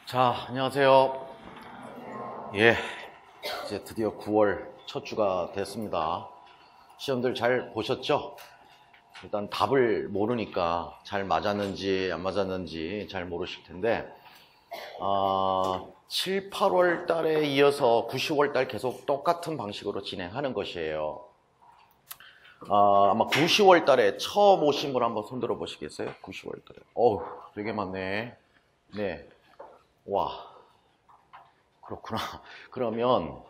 자, 안녕하세요. 예, 이제 드디어 9월 첫 주가 됐습니다. 시험들 잘 보셨죠? 일단 답을 모르니까 잘 맞았는지 안 맞았는지 잘 모르실 텐데 7, 8월 달에 이어서 9, 10월 달 계속 똑같은 방식으로 진행하는 것이에요. 아마 9, 10월 달에 처음 오신 분 한번 손들어 보시겠어요? 9, 10월 달에. 어우, 되게 많네. 네. 와, 그렇구나. 그러면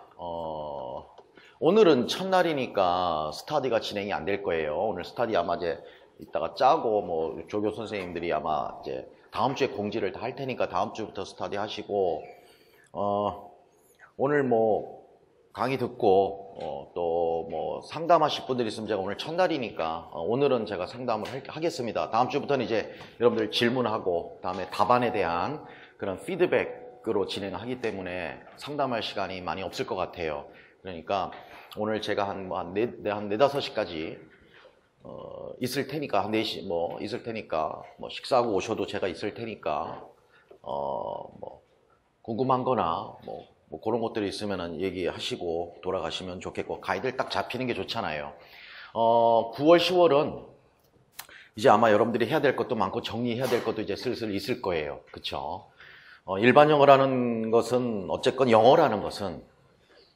오늘은 첫날이니까 스터디가 진행이 안 될 거예요. 오늘 스터디 아마 이제 이따가 짜고 뭐 조교 선생님들이 아마 이제 다음 주에 공지를 다 할 테니까 다음 주부터 스터디 하시고 오늘 뭐 강의 듣고 또 뭐 상담하실 분들이 있으면 제가 오늘 첫날이니까 오늘은 제가 상담을 하겠습니다. 다음 주부터는 이제 여러분들 질문하고 그다음에 답안에 대한 그런 피드백으로 진행하기 때문에 상담할 시간이 많이 없을 것 같아요. 그러니까 오늘 제가 한 4, 5시까지 있을 테니까 한 4시 뭐 있을 테니까 뭐 식사하고 오셔도 제가 있을 테니까 뭐 궁금한 거나 뭐 그런 것들이 있으면은 얘기하시고 돌아가시면 좋겠고 가이드를 딱 잡히는 게 좋잖아요. 9월, 10월은 이제 아마 여러분들이 해야 될 것도 많고 정리해야 될 것도 이제 슬슬 있을 거예요. 그쵸? 일반 영어라는 것은 어쨌건 영어라는 것은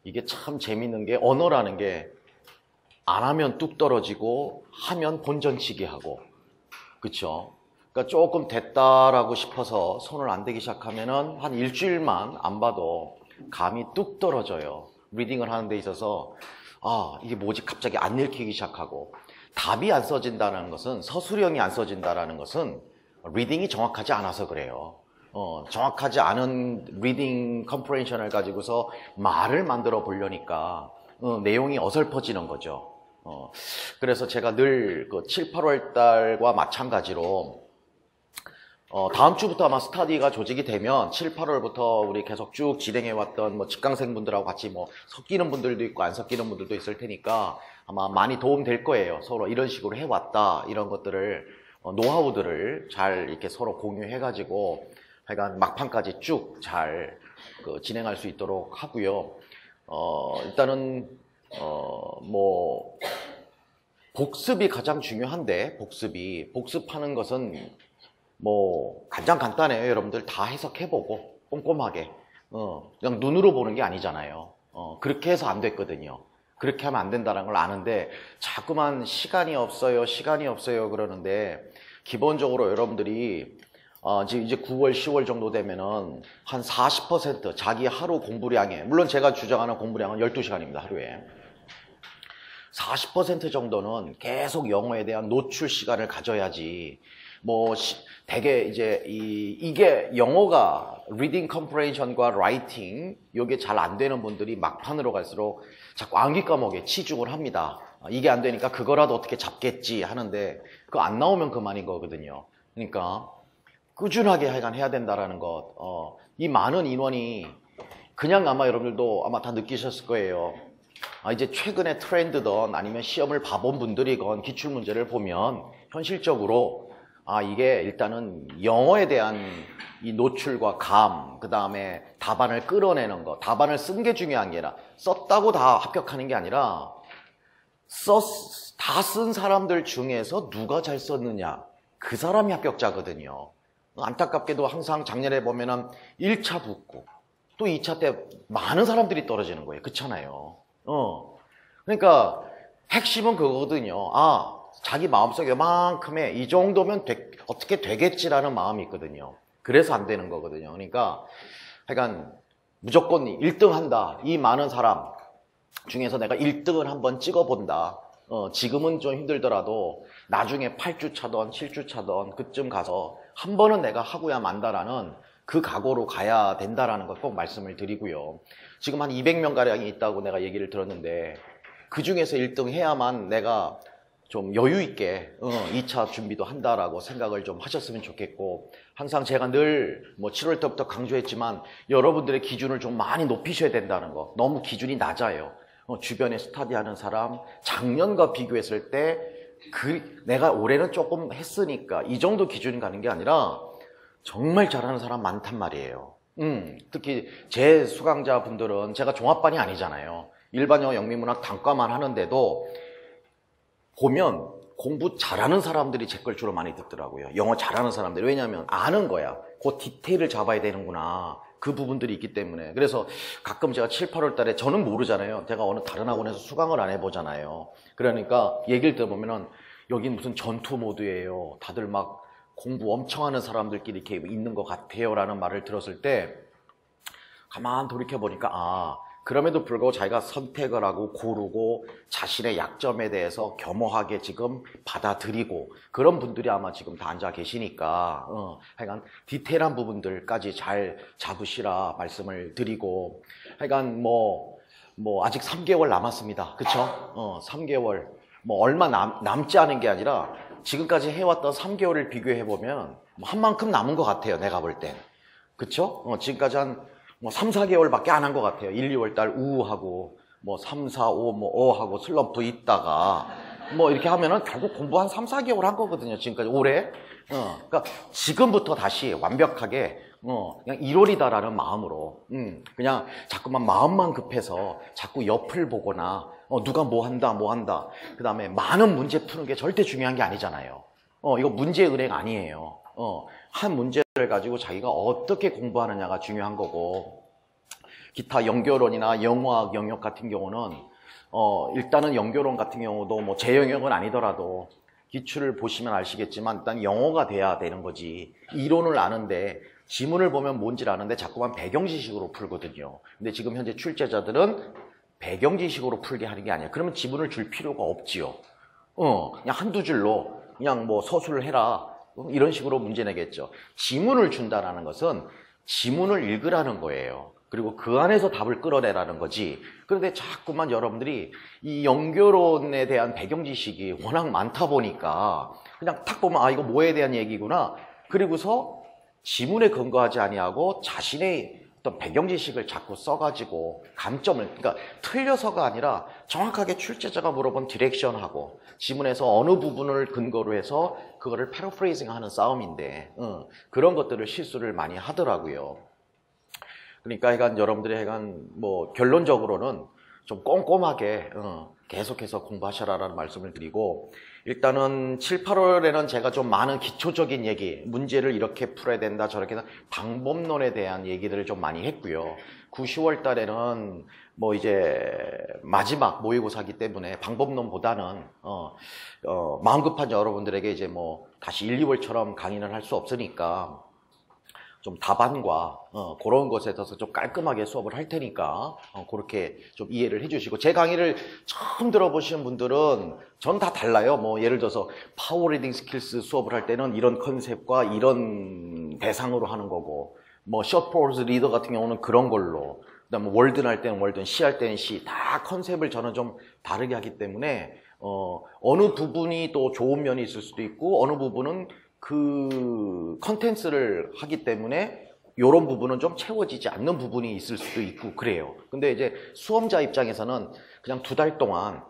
이게 참 재밌는 게 언어라는 게 안 하면 뚝 떨어지고 하면 본전치기 하고 그쵸? 그러니까 조금 됐다라고 싶어서 손을 안 대기 시작하면은 한 일주일만 안 봐도 감이 뚝 떨어져요. 리딩을 하는 데 있어서 이게 뭐지 갑자기 안 읽히기 시작하고 답이 안 써진다는 것은 서술형이 안 써진다는 것은 리딩이 정확하지 않아서 그래요. 정확하지 않은 리딩 컴프레hension을 가지고서 말을 만들어 보려니까 내용이 어설퍼지는 거죠. 그래서 제가 늘 그 7, 8월 달과 마찬가지로 다음 주부터 아마 스터디가 조직이 되면 7, 8월부터 우리 계속 쭉 진행해왔던 뭐 직강생분들하고 같이 뭐 섞이는 분들도 있고 안 섞이는 분들도 있을 테니까 아마 많이 도움 될 거예요. 서로 이런 식으로 해왔다 이런 것들을 노하우들을 잘 이렇게 서로 공유해가지고 하여간 막판까지 쭉 잘 진행할 수 있도록 하고요. 일단은 뭐 복습이 가장 중요한데 복습하는 것은 뭐 가장 간단해요. 여러분들 다 해석해보고 꼼꼼하게 그냥 눈으로 보는 게 아니잖아요. 그렇게 해서 안 됐거든요. 그렇게 하면 안 된다는 걸 아는데 자꾸만 시간이 없어요 그러는데 기본적으로 여러분들이 이제 9월 10월 정도 되면은 한 40% 자기 하루 공부량에 물론 제가 주장하는 공부량은 12시간입니다 하루에 40% 정도는 계속 영어에 대한 노출 시간을 가져야지 뭐 되게 이제 이게 영어가 리딩 컴프레hension과 라이팅 이게 잘 안 되는 분들이 막판으로 갈수록 자꾸 암기 과목에 치중을 합니다. 이게 안 되니까 그거라도 어떻게 잡겠지 하는데 그거 안 나오면 그만인 거거든요. 그러니까 꾸준하게 하여간 해야 된다라는 것. 이 많은 인원이 그냥 아마 여러분들도 아마 다 느끼셨을 거예요. 이제 최근의 트렌드든 아니면 시험을 봐본 분들이건 기출문제를 보면 현실적으로 이게 일단은 영어에 대한 이 노출과 감, 그 다음에 답안을 끌어내는 거, 답안을 쓴 게 중요한 게 아니라 썼다고 다 합격하는 게 아니라 다 쓴 사람들 중에서 누가 잘 썼느냐 그 사람이 합격자거든요. 안타깝게도 항상 작년에 보면은 1차 붙고 또 2차 때 많은 사람들이 떨어지는 거예요. 그렇잖아요. 그러니까 핵심은 그거거든요. 자기 마음속에 이만큼의 이 정도면 어떻게 되겠지라는 마음이 있거든요. 그래서 안 되는 거거든요. 그러니까 하여간 무조건 1등 한다. 이 많은 사람 중에서 내가 1등을 한번 찍어본다. 지금은 좀 힘들더라도 나중에 8주 차던 7주 차던 그쯤 가서 한 번은 내가 하고야 만다라는 그 각오로 가야 된다라는 걸 꼭 말씀을 드리고요. 지금 한 200명가량이 있다고 내가 얘기를 들었는데 그 중에서 1등 해야만 내가 좀 여유 있게 2차 준비도 한다라고 생각을 좀 하셨으면 좋겠고 항상 제가 늘 뭐 7월 때부터 강조했지만 여러분들의 기준을 좀 많이 높이셔야 된다는 거. 너무 기준이 낮아요. 주변에 스터디하는 사람 작년과 비교했을 때 내가 올해는 조금 했으니까 이 정도 기준이 가는 게 아니라 정말 잘하는 사람 많단 말이에요. 특히 제 수강자분들은 제가 종합반이 아니잖아요. 일반 영어 영미문학 단과만 하는데도 보면 공부 잘하는 사람들이 제 걸 주로 많이 듣더라고요. 영어 잘하는 사람들. 왜냐하면 아는 거야. 그 디테일을 잡아야 되는구나. 그 부분들이 있기 때문에. 그래서 가끔 제가 7, 8월 달에 저는 모르잖아요. 제가 어느 다른 학원에서 수강을 안 해보잖아요. 그러니까 얘기를 들어보면은 여긴 무슨 전투 모드예요. 다들 막 공부 엄청 하는 사람들끼리 이렇게 있는 것 같아요. 라는 말을 들었을 때 가만 돌이켜보니까 그럼에도 불구하고 자기가 선택을 하고 고르고 자신의 약점에 대해서 겸허하게 지금 받아들이고 그런 분들이 아마 지금 다 앉아 계시니까 하여간 디테일한 부분들까지 잘 잡으시라 말씀을 드리고 하여간 뭐 아직 3개월 남았습니다. 그쵸? 3개월 뭐 얼마 남지 않은 게 아니라 지금까지 해왔던 3개월을 비교해보면 한 만큼 남은 것 같아요. 내가 볼 땐. 그쵸? 지금까지 한 3, 4개월밖에 안 한 것 같아요. 1, 2월 달 우하고 3, 4, 5 하고 슬럼프 있다가 이렇게 하면은 결국 공부 한 3, 4개월 한 거거든요. 지금까지 올해. 그러니까 지금부터 다시 완벽하게 그냥 1월이다라는 마음으로 그냥 자꾸만 마음만 급해서 자꾸 옆을 보거나 누가 뭐 한다 그 다음에 많은 문제 푸는 게 절대 중요한 게 아니잖아요. 이거 문제 은행 아니에요. 한 문제를 가지고 자기가 어떻게 공부하느냐가 중요한 거고 기타 연결론이나 영어학 영역 같은 경우는 일단은 연결론 같은 경우도 제 영역은 아니더라도 기출을 보시면 아시겠지만 일단 영어가 돼야 되는 거지. 이론을 아는데 지문을 보면 뭔지를 아는데 자꾸만 배경지식으로 풀거든요. 근데 지금 현재 출제자들은 배경지식으로 풀게 하는 게 아니에요. 그러면 지문을 줄 필요가 없지요. 그냥 한두 줄로 그냥 서술을 해라. 이런 식으로 문제 내겠죠. 지문을 준다는 것은 지문을 읽으라는 거예요. 그리고 그 안에서 답을 끌어내라는 거지. 그런데 자꾸만 여러분들이 이 연결론에 대한 배경 지식이 워낙 많다 보니까 그냥 탁 보면 이거 뭐에 대한 얘기구나. 그리고서 지문에 근거하지 아니하고 자신의 어떤 배경 지식을 자꾸 써가지고 감점을, 그러니까 틀려서가 아니라 정확하게 출제자가 물어본 디렉션하고 지문에서 어느 부분을 근거로 해서 그거를 패러프레이징 하는 싸움인데 그런 것들을 실수를 많이 하더라고요. 그러니까 여러분들이 결론적으로는 좀 꼼꼼하게 계속해서 공부하셔라라는 말씀을 드리고 일단은 7, 8월에는 제가 좀 많은 기초적인 얘기, 문제를 이렇게 풀어야 된다 저렇게 방법론에 대한 얘기들을 좀 많이 했고요. 9, 10월 달에는 이제 마지막 모의고사기 때문에 방법론보다는 마음 급한 여러분들에게 이제 다시 1, 2월처럼 강의를 할 수 없으니까 좀 답안과 그런 것에 대해서 좀 깔끔하게 수업을 할 테니까 그렇게 좀 이해를 해주시고 제 강의를 처음 들어보시는 분들은 전 다 달라요. 예를 들어서 파워 리딩 스킬스 수업을 할 때는 이런 컨셉과 이런 대상으로 하는 거고 숏 포즈 리더 같은 경우는 그런 걸로 그다음에 월든 할 때는 월든, 시 할 때는 시 다 컨셉을 저는 좀 다르게 하기 때문에 어느 부분이 또 좋은 면이 있을 수도 있고 어느 부분은 그 컨텐츠를 하기 때문에 이런 부분은 좀 채워지지 않는 부분이 있을 수도 있고 그래요. 근데 이제 수험자 입장에서는 그냥 2달 동안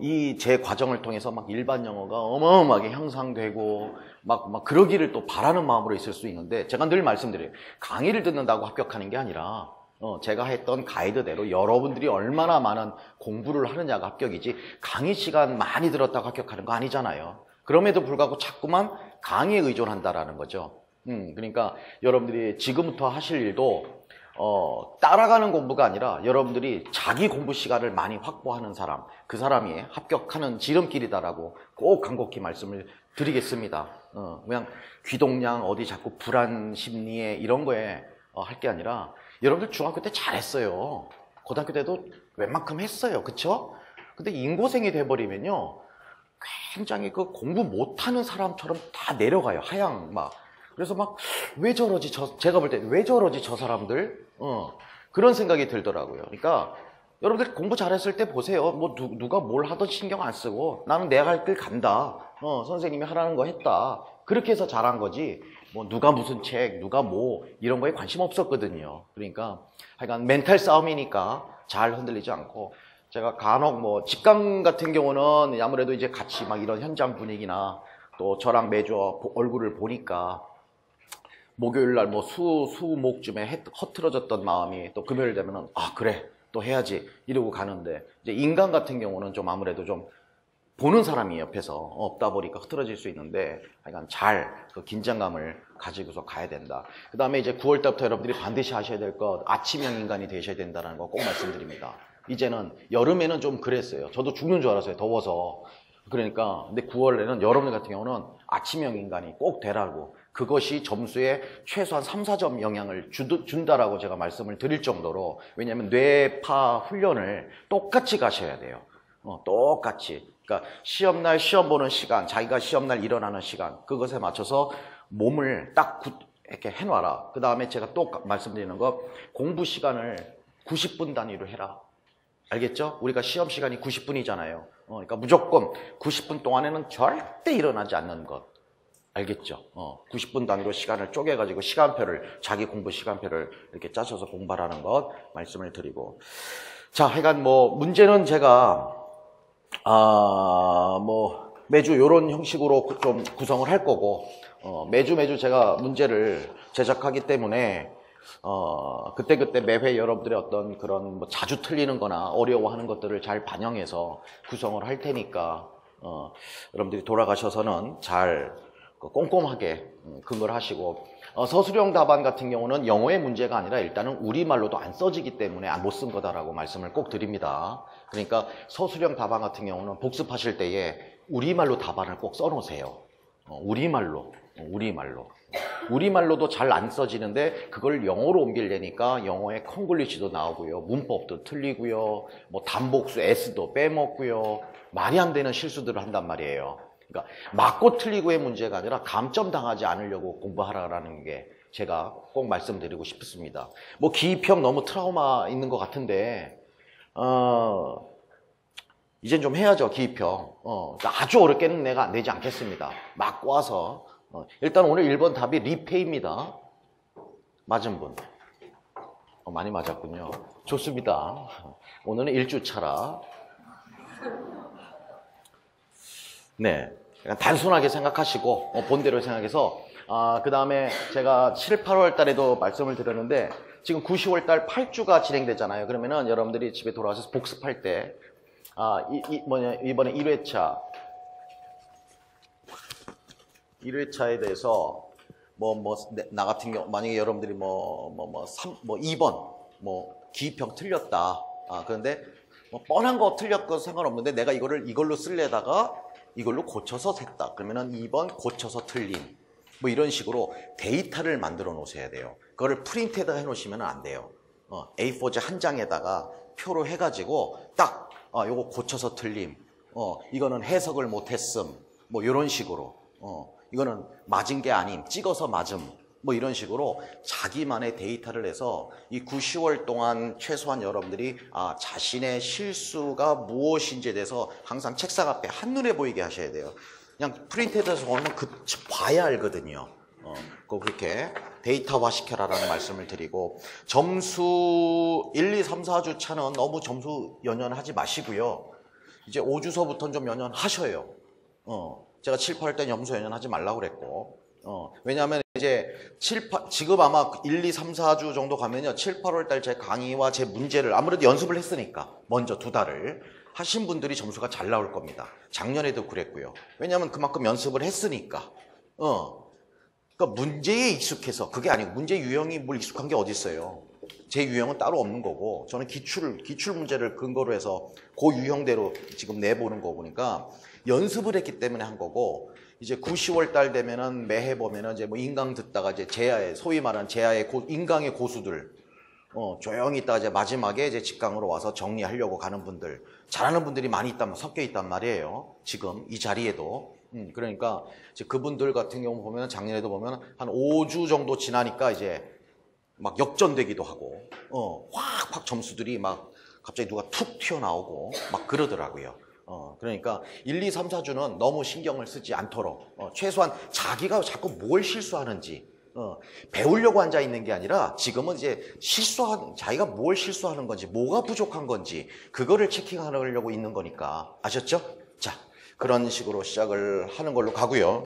이 제 과정을 통해서 일반 영어가 어마어마하게 향상되고 그러기를 또 바라는 마음으로 있을 수 있는데 제가 늘 말씀드려요. 강의를 듣는다고 합격하는 게 아니라 제가 했던 가이드대로 여러분들이 얼마나 많은 공부를 하느냐가 합격이지 강의 시간 많이 들었다고 합격하는 거 아니잖아요. 그럼에도 불구하고 자꾸만 강의에 의존한다라는 거죠. 그러니까 여러분들이 지금부터 하실 일도 따라가는 공부가 아니라 여러분들이 자기 공부 시간을 많이 확보하는 사람, 그 사람이 합격하는 지름길이다라고 꼭 간곡히 말씀을 드리겠습니다. 그냥 귀동냥 어디 자꾸 불안 심리에 이런 거에 할 게 아니라 여러분들 중학교 때 잘했어요. 고등학교 때도 웬만큼 했어요. 그쵸? 근데 인고생이 돼버리면요. 굉장히 그 공부 못하는 사람처럼 다 내려가요. 하향 그래서 왜 저러지 제가 볼 때 왜 저러지 저 사람들 그런 생각이 들더라고요. 그러니까 여러분들 공부 잘했을 때 보세요. 누가 뭘 하든 신경 안 쓰고 나는 내가 할 길 간다. 선생님이 하라는 거 했다. 그렇게 해서 잘한 거지 누가 무슨 책 누가 이런 거에 관심 없었거든요. 그러니까 하여간 멘탈 싸움이니까 잘 흔들리지 않고 제가 간혹 직강 같은 경우는 아무래도 이제 같이 이런 현장 분위기나 또 저랑 매주 얼굴을 보니까 목요일 날 뭐 수목쯤에 허틀어졌던 마음이 또 금요일 되면은 아 그래 또 해야지 이러고 가는데 이제 인간 같은 경우는 좀 아무래도 좀 보는 사람이 옆에서 없다 보니까 흐트러질 수 있는데 약간 잘 그 긴장감을 가지고서 가야 된다. 그 다음에 이제 9월 달부터 여러분들이 반드시 하셔야 될 것 아침형 인간이 되셔야 된다는 거 꼭 말씀드립니다. 이제는 여름에는 좀 그랬어요. 저도 죽는 줄 알았어요. 더워서. 그러니까 근데 9월에는 여러분 같은 경우는 아침형 인간이 꼭 되라고 그것이 점수에 최소한 3, 4점 영향을 준다라고 제가 말씀을 드릴 정도로 왜냐하면 뇌파 훈련을 똑같이 가셔야 돼요. 똑같이. 그러니까 시험날 시험 보는 시간, 자기가 시험날 일어나는 시간 그것에 맞춰서 몸을 딱 이렇게 해놔라. 그 다음에 제가 또 말씀드리는 거 공부 시간을 90분 단위로 해라. 알겠죠? 우리가 시험 시간이 90분이잖아요. 그러니까 무조건 90분 동안에는 절대 일어나지 않는 것. 알겠죠? 90분 단위로 시간을 쪼개가지고 시간표를, 자기 공부 시간표를 이렇게 짜셔서 공부하라는 것 말씀을 드리고. 자, 하여간 뭐, 문제는 제가, 뭐, 매주 이런 형식으로 좀 구성을 할 거고, 매주 제가 문제를 제작하기 때문에, 그때 매회 여러분들의 어떤 그런 뭐 자주 틀리는 거나 어려워하는 것들을 잘 반영해서 구성을 할 테니까, 여러분들이 돌아가셔서는 잘 꼼꼼하게 그걸 하시고, 서술형 답안 같은 경우는 영어의 문제가 아니라 일단은 우리말로도 안 써지기 때문에 못 쓴 거다라고 말씀을 꼭 드립니다. 그러니까 서술형 답안 같은 경우는 복습하실 때에 우리말로 답안을 꼭 써놓으세요. 우리말로도 잘 안 써지는데 그걸 영어로 옮기려니까 영어의 콩글리시도 나오고요. 문법도 틀리고요. 뭐 단복수 S도 빼먹고요. 말이 안 되는 실수들을 한단 말이에요. 그러니까 맞고 틀리고의 문제가 아니라 감점 당하지 않으려고 공부하라는 게 제가 꼭 말씀드리고 싶습니다. 뭐 기입형 너무 트라우마 있는 것 같은데 이젠 좀 해야죠. 기입형. 아주 어렵게는 내가 안 되지 않겠습니다. 맞고 와서 일단 오늘 1번 답이 리페이입니다. 맞은 분 많이 맞았군요. 좋습니다. 오늘은 1주차라 네, 단순하게 생각하시고 본대로 생각해서 그 다음에 제가 7, 8월 달에도 말씀을 드렸는데 지금 9, 10월 달 8주가 진행되잖아요. 그러면은 여러분들이 집에 돌아와서 복습할 때 이번에 1회차에 대해서 나 같은 경우 만약에 여러분들이 2번 기입형 틀렸다. 그런데 뻔한 거 틀렸건 상관없는데 내가 이걸로 쓸래다가 이걸로 고쳐서 샜다. 그러면은 2번 고쳐서 틀림. 뭐 이런 식으로 데이터를 만들어 놓으셔야 돼요. 그거를 프린트에다 해 놓으시면 안 돼요. A4지 한 장에다가 표로 해가지고 딱 요거 고쳐서 틀림. 이거는 해석을 못했음. 뭐 이런 식으로. 이거는 맞은 게 아님. 찍어서 맞음. 뭐 이런 식으로 자기만의 데이터를 해서 이 9, 10월 동안 최소한 여러분들이 자신의 실수가 무엇인지에 대해서 항상 책상 앞에 한눈에 보이게 하셔야 돼요. 그냥 프린트에서 오면 봐야 알거든요. 그렇게 데이터화 시켜라라는 말씀을 드리고 점수 1, 2, 3, 4주 차는 너무 점수 연연하지 마시고요. 이제 5주서부터는 좀 연연하셔요. 제가 7, 8월 때 점수 연연하지 말라고 그랬고 왜냐하면 이제 지금 아마 1, 2, 3, 4주 정도 가면요 7, 8월 달 제 강의와 제 문제를 아무래도 연습을 했으니까 먼저 2달을 하신 분들이 점수가 잘 나올 겁니다. 작년에도 그랬고요. 왜냐하면 그만큼 연습을 했으니까 그러니까 문제에 익숙해서 그게 아니고 문제 유형이 뭘 익숙한 게 어디 있어요. 제 유형은 따로 없는 거고 저는 기출 문제를 근거로 해서 그 유형대로 지금 내보는 거 보니까 연습을 했기 때문에 한 거고 이제 9, 10월 달 되면은 매해 보면은 이제 뭐 인강 듣다가 이제 제야의 소위 말하는 제야의 인강의 고수들 조용히 있다가 이제 마지막에 이제 직강으로 와서 정리하려고 가는 분들 잘하는 분들이 많이 섞여 있단 말이에요. 지금 이 자리에도 그러니까 이제 그분들 같은 경우 보면 작년에도 보면 한 5주 정도 지나니까 이제 막 역전되기도 하고 확 점수들이 막 갑자기 누가 툭 튀어나오고 막 그러더라고요. 그러니까 1, 2, 3, 4주는 너무 신경을 쓰지 않도록 최소한 자기가 자꾸 뭘 실수하는지 배우려고 앉아 있는 게 아니라 지금은 이제 자기가 뭘 실수하는 건지 뭐가 부족한 건지 그거를 체킹하려고 있는 거니까 아셨죠? 자, 그런 식으로 시작을 하는 걸로 가고요.